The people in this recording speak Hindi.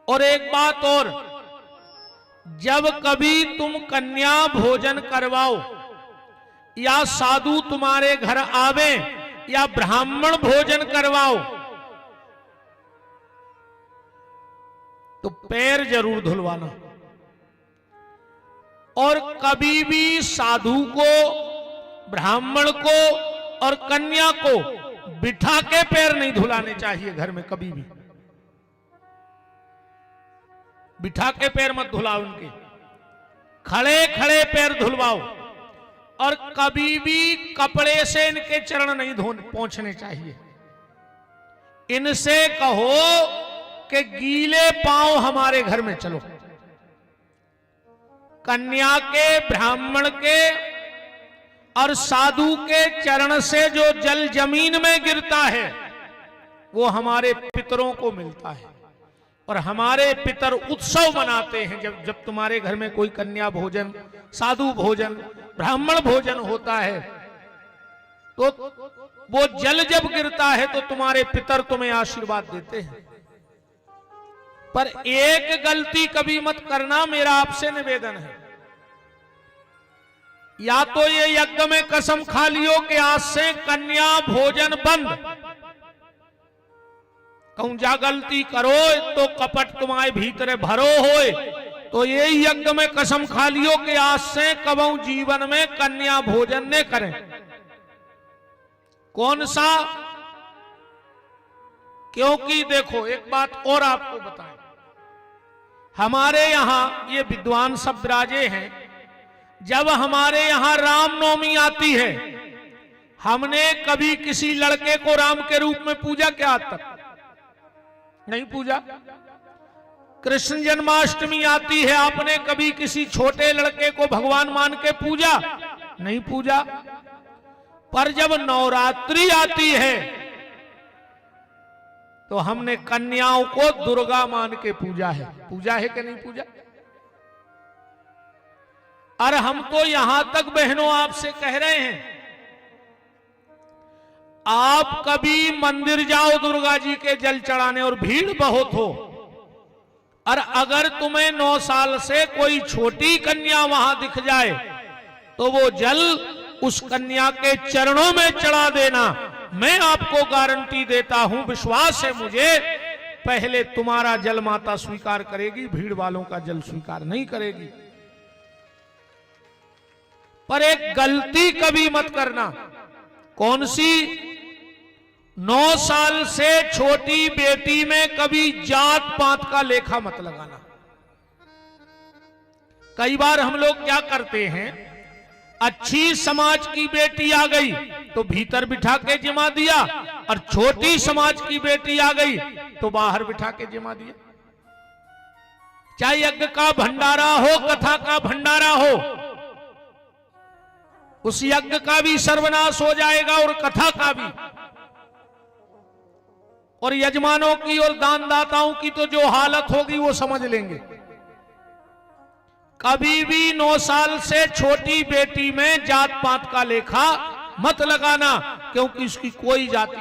और एक बात और, जब कभी तुम कन्या भोजन करवाओ या साधु तुम्हारे घर आवे या ब्राह्मण भोजन करवाओ तो पैर जरूर धुलवाना। और कभी भी साधु को, ब्राह्मण को और कन्या को बिठा के पैर नहीं धुलाने चाहिए घर में, कभी भी बिठा के पैर मत धुलाओ उनके, खड़े खड़े पैर धुलवाओ। और कभी भी कपड़े से इनके चरण नहीं पोंछने चाहिए। इनसे कहो कि गीले पांव हमारे घर में चलो। कन्या के, ब्राह्मण के और साधु के चरण से जो जल जमीन में गिरता है वो हमारे पितरों को मिलता है। और हमारे पितर उत्सव मनाते हैं जब तुम्हारे घर में कोई कन्या भोजन, साधु भोजन, ब्राह्मण भोजन होता है तो वो जल जब गिरता है तो तुम्हारे पितर तुम्हें आशीर्वाद देते हैं। पर एक गलती कभी मत करना, मेरा आपसे निवेदन है। या तो ये यज्ञ में कसम खा लियो कि आज से कन्या भोजन बंद। कहूं जा गलती करो तो कपट तुम्हारे भीतर भरो होए, तो ये यज्ञ में कसम खा लियो कि आज से कबहू जीवन में कन्या भोजन न करें। कौन सा? क्योंकि देखो एक बात और आपको बताएं, हमारे यहां ये विद्वान सब विराजे हैं, जब हमारे यहां रामनवमी आती है, हमने कभी किसी लड़के को राम के रूप में पूजा क्या? आज तक नहीं पूजा। कृष्ण जन्माष्टमी आती है, आपने कभी किसी छोटे लड़के को भगवान मान के पूजा? नहीं पूजा। पर जब नवरात्रि आती है तो हमने कन्याओं को दुर्गा मान के पूजा है। पूजा है कि नहीं पूजा? और हम तो यहां तक बहनों आपसे कह रहे हैं, आप कभी मंदिर जाओ दुर्गा जी के जल चढ़ाने और भीड़ बहुत हो, और अगर तुम्हें 9 साल से कोई छोटी कन्या वहां दिख जाए तो वो जल उस कन्या के चरणों में चढ़ा देना। मैं आपको गारंटी देता हूं, विश्वास है मुझे, पहले तुम्हारा जल माता स्वीकार करेगी, भीड़ वालों का जल स्वीकार नहीं करेगी। पर एक गलती कभी मत करना। कौन सी? 9 साल से छोटी बेटी में कभी जात पात का लेखा मत लगाना। कई बार हम लोग क्या करते हैं, अच्छी समाज की बेटी आ गई तो भीतर बिठा के जिमा दिया, और छोटी समाज की बेटी आ गई तो बाहर बिठा के जिमा दिया। चाहे यज्ञ का भंडारा हो, कथा का भंडारा हो, उस यज्ञ का भी सर्वनाश हो जाएगा और कथा का भी। और यजमानों की और दानदाताओं की तो जो हालत होगी वो समझ लेंगे। कभी भी 9 साल से छोटी बेटी में जात पात का लेखा मत लगाना, क्योंकि उसकी कोई जाति